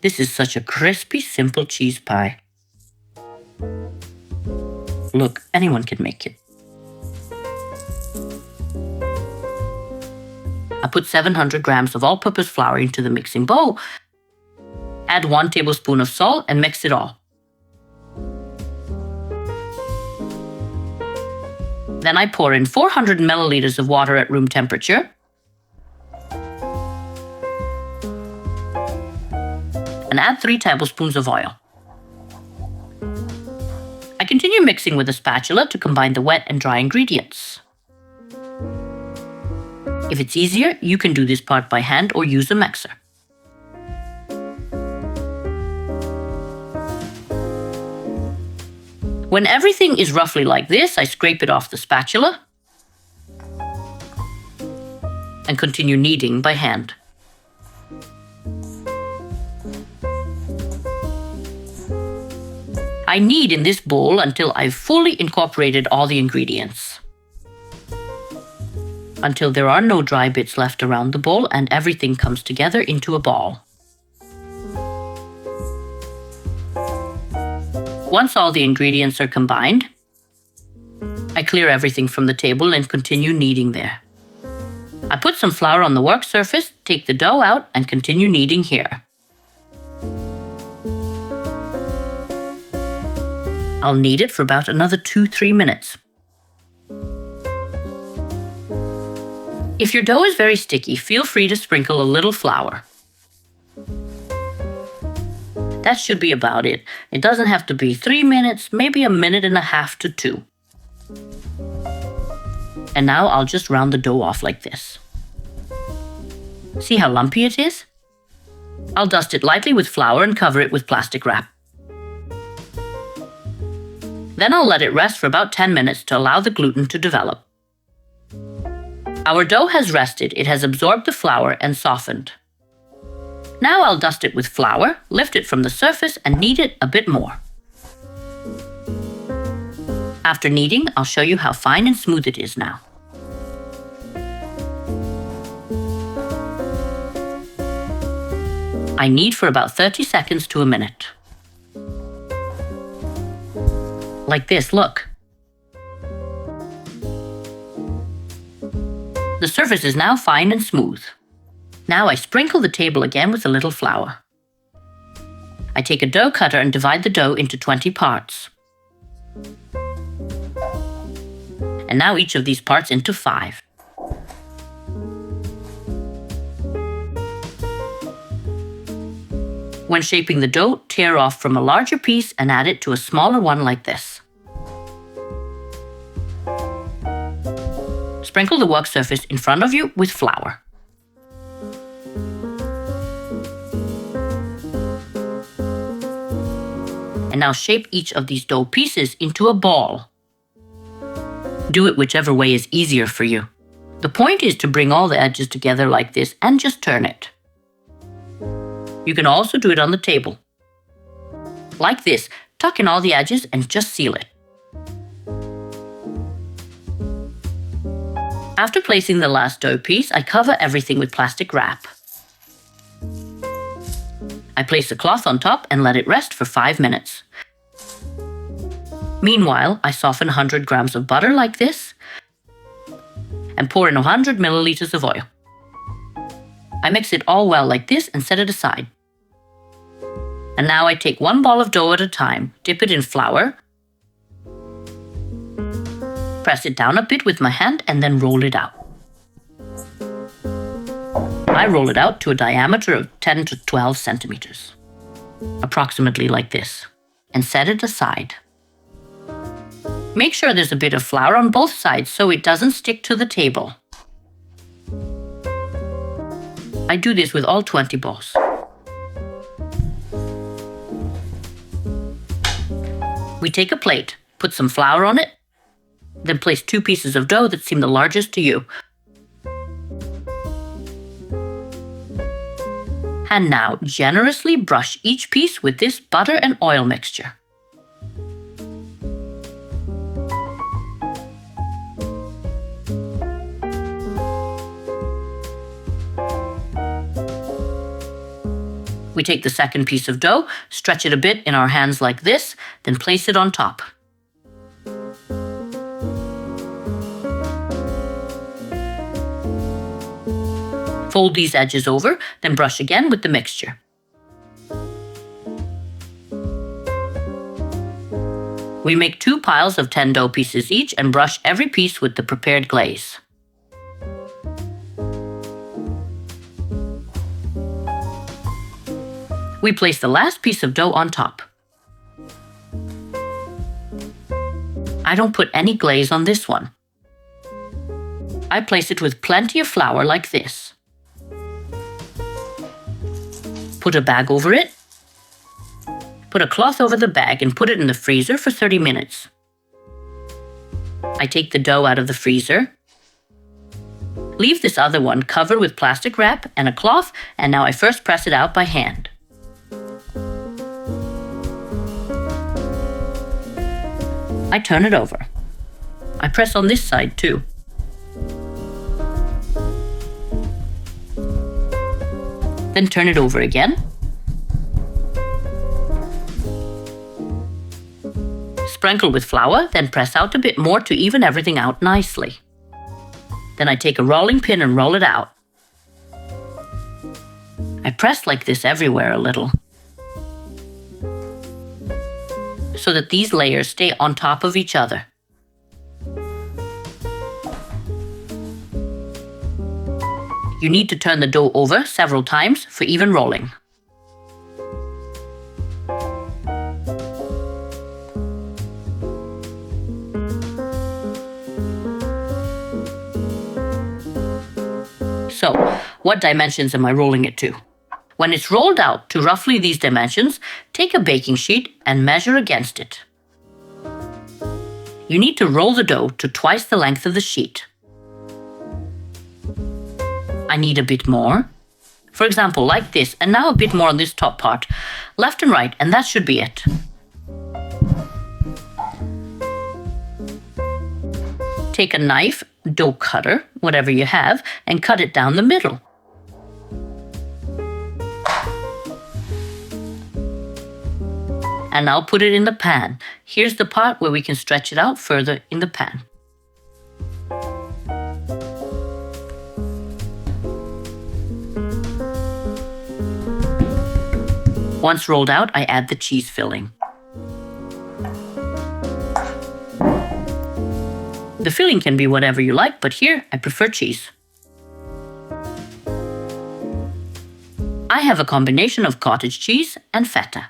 This is such a crispy, simple cheese pie. Look, anyone can make it. I put 700 grams of all-purpose flour into the mixing bowl. Add 1 tablespoon of salt and mix it all. Then I pour in 400 milliliters of water at room temperature. And add 3 tablespoons of oil. I continue mixing with a spatula to combine the wet and dry ingredients. If it's easier, you can do this part by hand or use a mixer. When everything is roughly like this, I scrape it off the spatula and continue kneading by hand. I knead in this bowl until I've fully incorporated all the ingredients. Until there are no dry bits left around the bowl and everything comes together into a ball. Once all the ingredients are combined, I clear everything from the table and continue kneading there. I put some flour on the work surface, take the dough out, and continue kneading here. I'll knead it for about another 2-3 minutes. If your dough is very sticky, feel free to sprinkle a little flour. That should be about it. It doesn't have to be 3 minutes, maybe 1.5 minutes to 2. And now I'll just round the dough off like this. See how lumpy it is? I'll dust it lightly with flour and cover it with plastic wrap. Then I'll let it rest for about 10 minutes to allow the gluten to develop. Our dough has rested, it has absorbed the flour and softened. Now I'll dust it with flour, lift it from the surface and knead it a bit more. After kneading, I'll show you how fine and smooth it is now. I knead for about 30 seconds to a minute. Like this, look. The surface is now fine and smooth. Now I sprinkle the table again with a little flour. I take a dough cutter and divide the dough into 20 parts. And now each of these parts into 5. When shaping the dough, tear off from a larger piece and add it to a smaller one like this. Sprinkle the work surface in front of you with flour. And now shape each of these dough pieces into a ball. Do it whichever way is easier for you. The point is to bring all the edges together like this and just turn it. You can also do it on the table. Like this, tuck in all the edges and just seal it. After placing the last dough piece, I cover everything with plastic wrap. I place the cloth on top and let it rest for 5 minutes. Meanwhile, I soften 100 grams of butter like this and pour in 100 milliliters of oil. I mix it all well like this and set it aside. And now I take one ball of dough at a time, dip it in flour, press it down a bit with my hand and then roll it out. I roll it out to a diameter of 10 to 12 centimeters, approximately like this, and set it aside. Make sure there's a bit of flour on both sides so it doesn't stick to the table. I do this with all 20 balls. We take a plate, put some flour on it, then place 2 pieces of dough that seem the largest to you. And now generously brush each piece with this butter and oil mixture. We take the second piece of dough, stretch it a bit in our hands like this, then place it on top. Fold these edges over, then brush again with the mixture. We make 2 piles of 10 dough pieces each and brush every piece with the prepared glaze. We place the last piece of dough on top. I don't put any glaze on this one. I place it with plenty of flour like this. Put a bag over it. Put a cloth over the bag and put it in the freezer for 30 minutes. I take the dough out of the freezer. Leave this other one covered with plastic wrap and a cloth, and now I first press it out by hand. I turn it over. I press on this side too. Then turn it over again. Sprinkle with flour, then press out a bit more to even everything out nicely. Then I take a rolling pin and roll it out. I press like this everywhere a little, so that these layers stay on top of each other. You need to turn the dough over several times for even rolling. So, what dimensions am I rolling it to? When it's rolled out to roughly these dimensions, take a baking sheet and measure against it. You need to roll the dough to twice the length of the sheet. I need a bit more. For example, like this, and now a bit more on this top part. Left and right, and that should be it. Take a knife, dough cutter, whatever you have, and cut it down the middle. And now put it in the pan. Here's the part where we can stretch it out further in the pan. Once rolled out, I add the cheese filling. The filling can be whatever you like, but here I prefer cheese. I have a combination of cottage cheese and feta.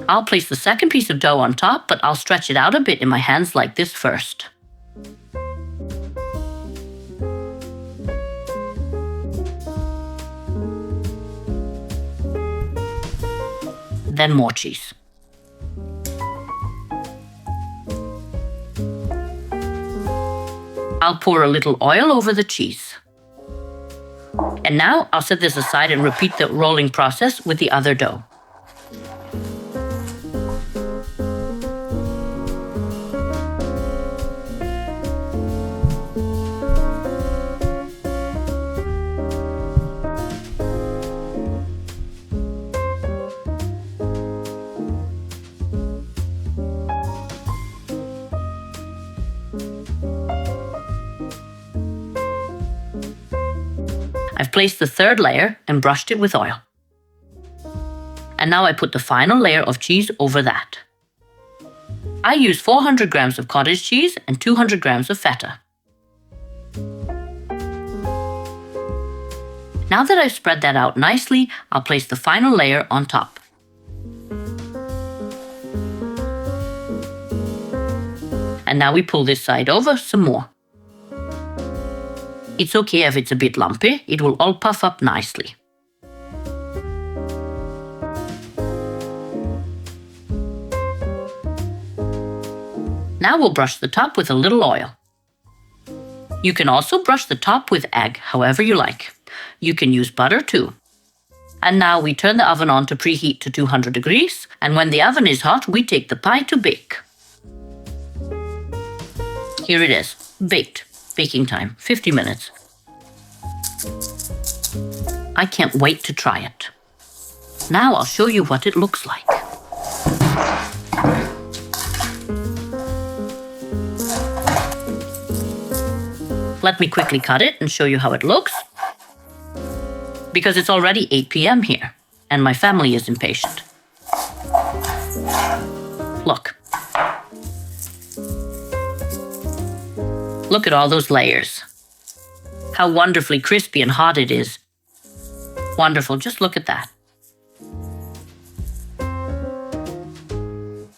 I'll place the second piece of dough on top, but I'll stretch it out a bit in my hands like this first. Then more cheese. I'll pour a little oil over the cheese. And now I'll set this aside and repeat the rolling process with the other dough. I've placed the third layer and brushed it with oil. And now I put the final layer of cheese over that. I use 400 grams of cottage cheese and 200 grams of feta. Now that I've spread that out nicely, I'll place the final layer on top. And now we pull this side over some more. It's okay if it's a bit lumpy, it will all puff up nicely. Now we'll brush the top with a little oil. You can also brush the top with egg, however you like. You can use butter too. And now we turn the oven on to preheat to 200 degrees, and when the oven is hot, we take the pie to bake. Here it is, baked. Baking time, 50 minutes. I can't wait to try it. Now I'll show you what it looks like. Let me quickly cut it and show you how it looks. Because it's already 8 p.m. here, and my family is impatient. Look. Look at all those layers. How wonderfully crispy and hot it is. Wonderful, just look at that.